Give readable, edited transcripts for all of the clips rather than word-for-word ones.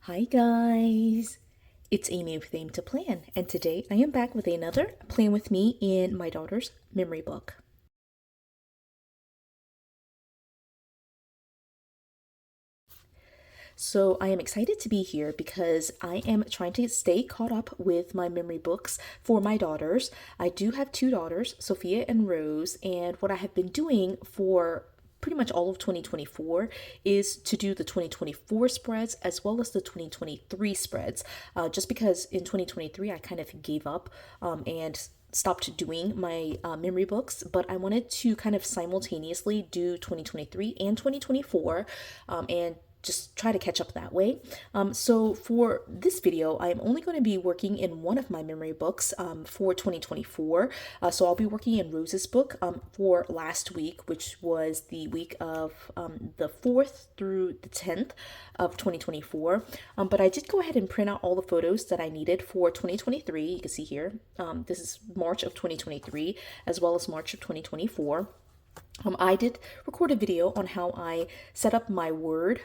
Hi guys, it's Amy with Aim to Plan, and today I am back with another Plan With Me in my daughter's memory book. So I am excited to be here because I am trying to stay caught up with my memory books for my daughters. I do have two daughters, Sophia and Rose, and what I have been doing for pretty much all of 2024 is to do the 2024 spreads as well as the 2023 spreads. Just because in 2023 I kind of gave up and stopped doing my memory books, but I wanted to kind of simultaneously do 2023 and 2024 and just try to catch up that way. So for this video, I'm only going to be working in one of my memory books for 2024. So I'll be working in Rose's book for last week, which was the week of the 4th through the 10th of 2024. But I did go ahead and print out all the photos that I needed for 2023. You can see here, this is March of 2023 as well as March of 2024. I did record a video on how I set up my Word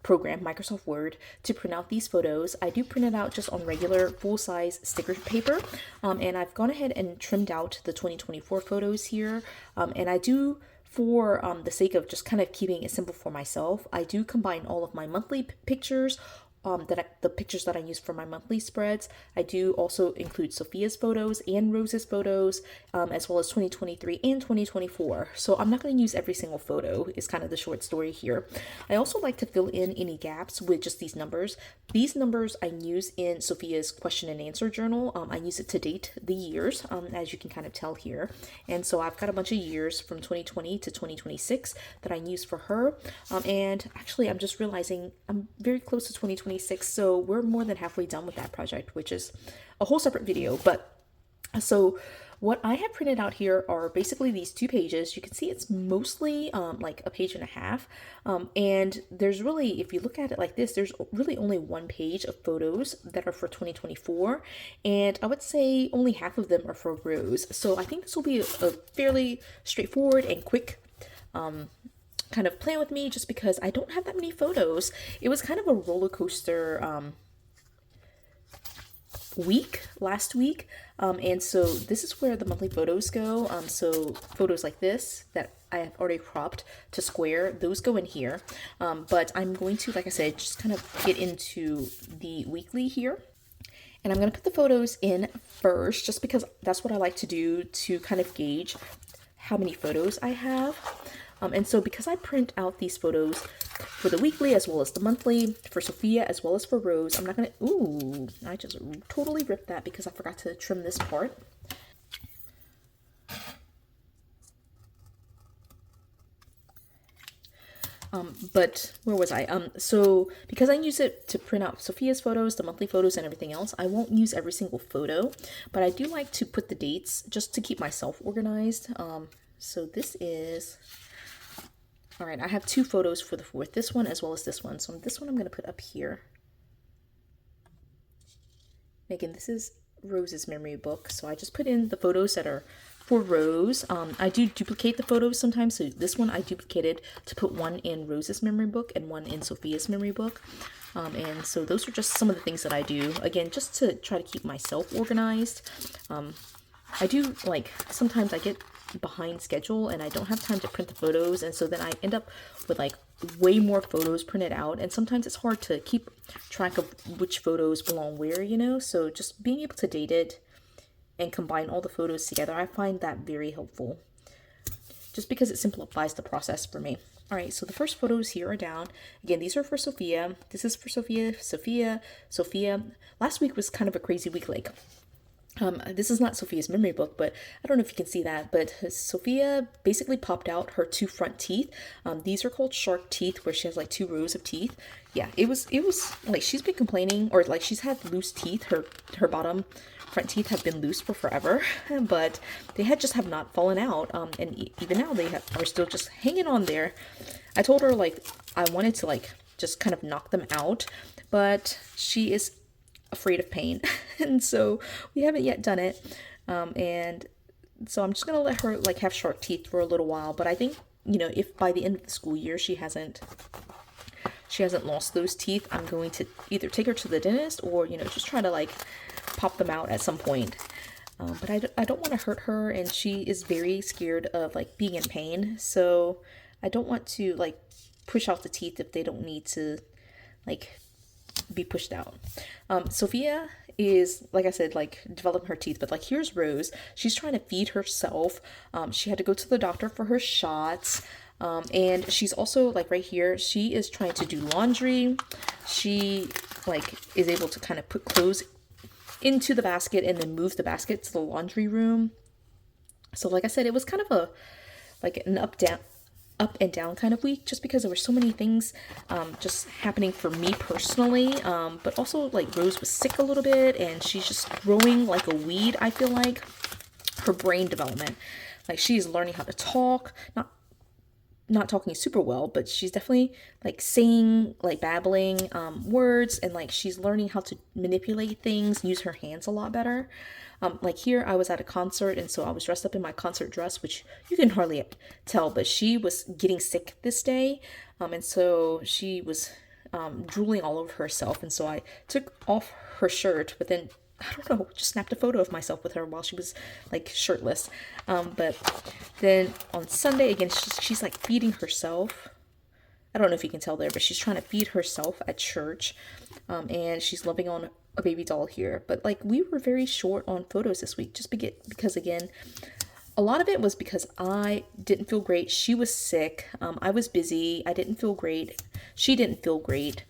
program, Microsoft Word, to print out these photos. I do print it out just on regular full-size sticker paper, and I've gone ahead and trimmed out the 2024 photos here, and I do, for the sake of just kind of keeping it simple for myself, I do combine all of my monthly pictures, the pictures that I use for my monthly spreads. I do also include Sophia's photos and Rose's photos, as well as 2023 and 2024. So I'm not going to use every single photo, is kind of the short story here. I also like to fill in any gaps with just these numbers. These numbers I use in Sophia's question and answer journal. I use it to date the years, as you can kind of tell here. And so I've got a bunch of years from 2020 to 2026 that I use for her. And actually, I'm just realizing I'm very close to 2026, so we're more than halfway done with that project, which is a whole separate video. But so what I have printed out here are basically these two pages. You can see it's mostly like a page and a half. And there's really, if you look at it like this, there's really only one page of photos that are for 2024. And I would say only half of them are for Rose. So I think this will be a fairly straightforward and quick kind of plan with me, just because I don't have that many photos. It was kind of a roller coaster week last week, and so this is where the monthly photos go. So photos like this that I have already cropped to square, those go in here, but I'm going to, like I said, just kind of get into the weekly here. And I'm going to put the photos in first, just because that's what I like to do to kind of gauge how many photos I have. And so because I print out these photos for the weekly as well as the monthly, for Sophia as well as for Rose, I'm not going to, ooh, I just totally ripped that because I forgot to trim this part. But where was I? So because I use it to print out Sophia's photos, the monthly photos, and everything else, I won't use every single photo, but I do like to put the dates just to keep myself organized. So this is, all right, I have two photos for the 4th, this one as well as this one. So this one I'm going to put up here. Again, this is Rose's memory book, so I just put in the photos that are for Rose. I do duplicate the photos sometimes, so this one I duplicated to put one in Rose's memory book and one in Sophia's memory book. And so those are just some of the things that I do, again, just to try to keep myself organized. I do, like, sometimes I get behind schedule and I don't have time to print the photos, and so then I end up with like way more photos printed out, and sometimes it's hard to keep track of which photos belong where, you know. So just being able to date it and combine all the photos together, I find that very helpful, just because it simplifies the process for me. All right, so the first photos here are down. Again, these are for Sophia. This is for Sophia, Sophia. Last week was kind of a crazy week, like, this is not Sophia's memory book, but I don't know if you can see that, but Sophia basically popped out her two front teeth. These are called shark teeth, where she has like 2 rows of teeth. Yeah, it was like she's been complaining, or like she's had loose teeth. Her bottom front teeth have been loose for forever, but they just have not fallen out. And even now are still just hanging on there. I told her like I wanted to like just kind of knock them out, but she is afraid of pain, and so we haven't yet done it. And so I'm just gonna let her like have sharp teeth for a little while, but I think, you know, if by the end of the school year she hasn't she hasn't lost those teeth, I'm going to either take her to the dentist or, you know, just try to like pop them out at some point. But I don't want to hurt her, and she is very scared of like being in pain. So I don't want to like push out the teeth if they don't need to like be pushed out. Sophia is, like I said, like developing her teeth, but like here's Rose. She's trying to feed herself. She had to go to the doctor for her shots. And she's also like right here, she is trying to do laundry. She like is able to kind of put clothes into the basket and then move the basket to the laundry room. So like I said, it was kind of a like an up and down kind of week, just because there were so many things just happening for me personally, but also like Rose was sick a little bit and she's just growing like a weed. I feel like her brain development, like she's learning how to talk, not talking super well, but she's definitely like saying, like babbling words, and like she's learning how to manipulate things, use her hands a lot better. Like here, I was at a concert, and so I was dressed up in my concert dress, which you can hardly tell, but she was getting sick this day, and so she was drooling all over herself, and so I took off her shirt, but then I don't know, just snapped a photo of myself with her while she was like shirtless. But then on Sunday, again, she's like feeding herself. I don't know if you can tell there, but she's trying to feed herself at church. And she's loving on a baby doll here. But like we were very short on photos this week, just because again, a lot of it was because I didn't feel great. She was sick. I was busy. I didn't feel great. She didn't feel great.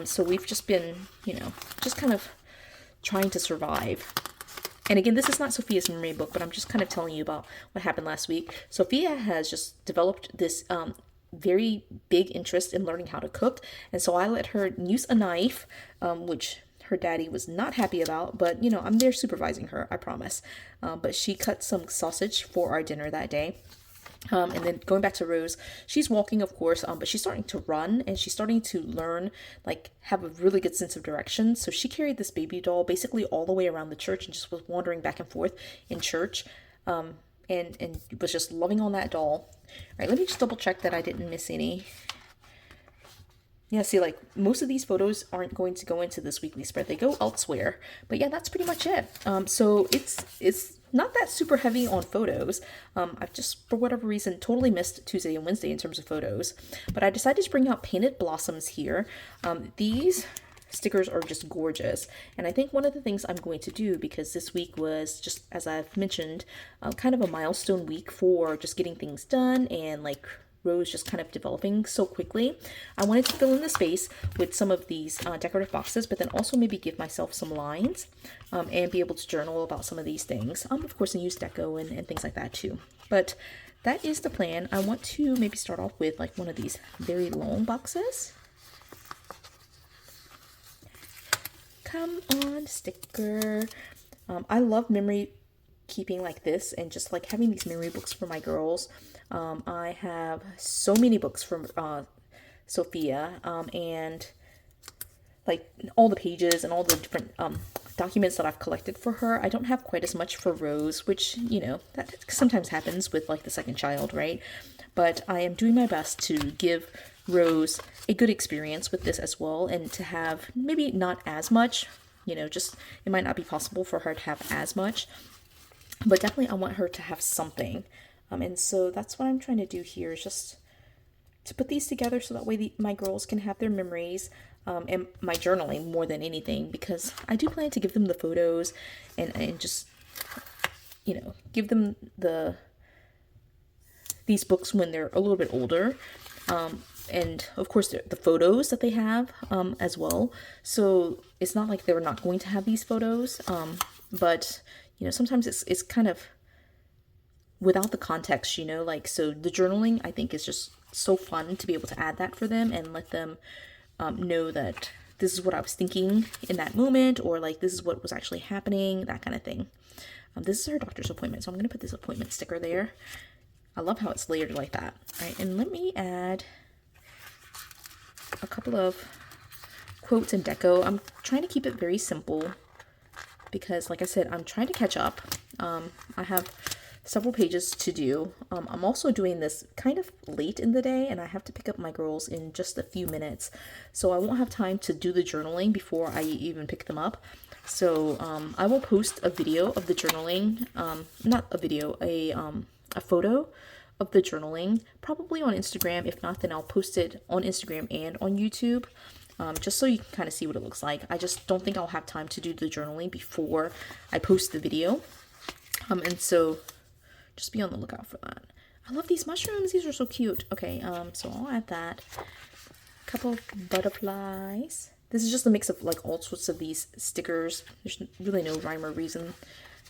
So we've just been, you know, just kind of trying to survive. And again, this is not Sophia's memory book, but I'm just kind of telling you about what happened last week. Sophia has just developed this very big interest in learning how to cook. And so I let her use a knife, which her daddy was not happy about, but you know, I'm there supervising her, I promise. But she cut some sausage for our dinner that day. And then going back to Rose, she's walking, of course, but she's starting to run and she's starting to learn, like, have a really good sense of direction. So she carried this baby doll basically all the way around the church and just was wandering back and forth in church, and was just loving on that doll. All right, let me just double check that I didn't miss any. Yeah, see, like, most of these photos aren't going to go into this weekly spread. They go elsewhere. But yeah, that's pretty much it. So it's not that super heavy on photos. I've just, for whatever reason, totally missed Tuesday and Wednesday in terms of photos. But I decided to bring out Painted Blossoms here. These stickers are just gorgeous. And I think one of the things I'm going to do, because this week was just, as I've mentioned, kind of a milestone week for just getting things done and like Rose just kind of developing so quickly. I wanted to fill in the space with some of these decorative boxes, but then also maybe give myself some lines and be able to journal about some of these things. Of course, and use deco and things like that too. But that is the plan. I want to maybe start off with like one of these very long boxes. Come on, sticker. I love memory keeping like this and just like having these memory books for my girls. I have so many books from Sophia, and like all the pages and all the different documents that I've collected for her. I don't have quite as much for Rose, which, you know, that sometimes happens with like the second child, right? But I am doing my best to give Rose a good experience with this as well, and to have maybe not as much, you know, just it might not be possible for her to have as much, but definitely I want her to have something. And so that's what I'm trying to do here, is just to put these together so that way my girls can have their memories and my journaling more than anything, because I do plan to give them the photos and just, you know, give them these books when they're a little bit older. And of course the photos that they have as well. So it's not like they're not going to have these photos, but you know, sometimes it's kind of without the context, you know, like, so the journaling I think is just so fun to be able to add that for them and let them know that this is what I was thinking in that moment, or like this is what was actually happening, that kind of thing. This is her doctor's appointment, so I'm going to put this appointment sticker there. I love how it's layered like that. All right, and let me add a couple of quotes and deco. I'm trying to keep it very simple because, like I said, I'm trying to catch up. I have several pages to do. I'm also doing this kind of late in the day, and I have to pick up my girls in just a few minutes, so I won't have time to do the journaling before I even pick them up. So I will post a video of the journaling, not a video, a photo of the journaling, probably on Instagram. If not, then I'll post it on Instagram and on YouTube, just so you can kind of see what it looks like. I just don't think I'll have time to do the journaling before I post the video. And so just be on the lookout for that. I love these mushrooms. These are so cute. Okay, so I'll add that. A couple of butterflies. This is just a mix of like all sorts of these stickers. There's really no rhyme or reason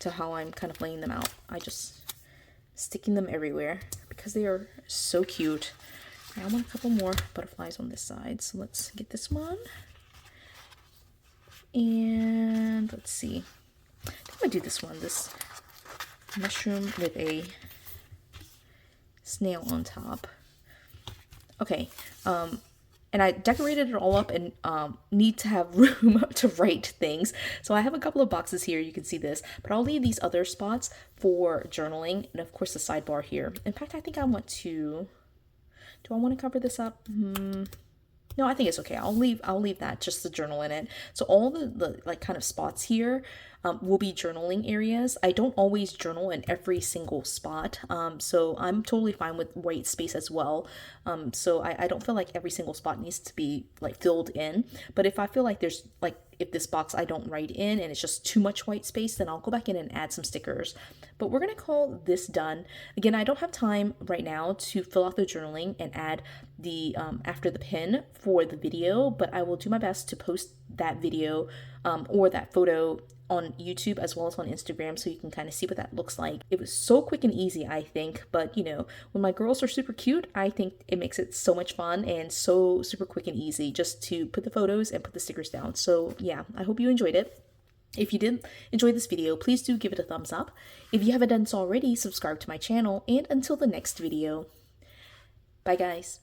to how I'm kind of laying them out. I just sticking them everywhere because they are so cute. I want a couple more butterflies on this side. So let's get this one. And let's see. I think I'm gonna do this one. This mushroom with a snail on top. Okay, and I decorated it all up and need to have room to write things. So I have a couple of boxes here, you can see this, but I'll leave these other spots for journaling and of course the sidebar here. In fact, I think I want to, do I want to cover this up? No, I think it's okay. I'll leave that, just the journal in it. So all the like kind of spots here will be journaling areas. I don't always journal in every single spot. So I'm totally fine with white space as well. So I don't feel like every single spot needs to be like filled in. But if I feel like there's like, if this box I don't write in and it's just too much white space, then I'll go back in and add some stickers. But we're gonna call this done. Again, I don't have time right now to fill out the journaling and add the after the pin for the video, but I will do my best to post that video or that photo on YouTube as well as on Instagram, so you can kind of see what that looks like. It was so quick and easy, I think, but you know, when my girls are super cute, I think it makes it so much fun and so super quick and easy just to put the photos and put the stickers down. So yeah, I hope you enjoyed it. If you did enjoy this video, please do give it a thumbs up. If you haven't done so already, subscribe to my channel, and until the next video, bye guys.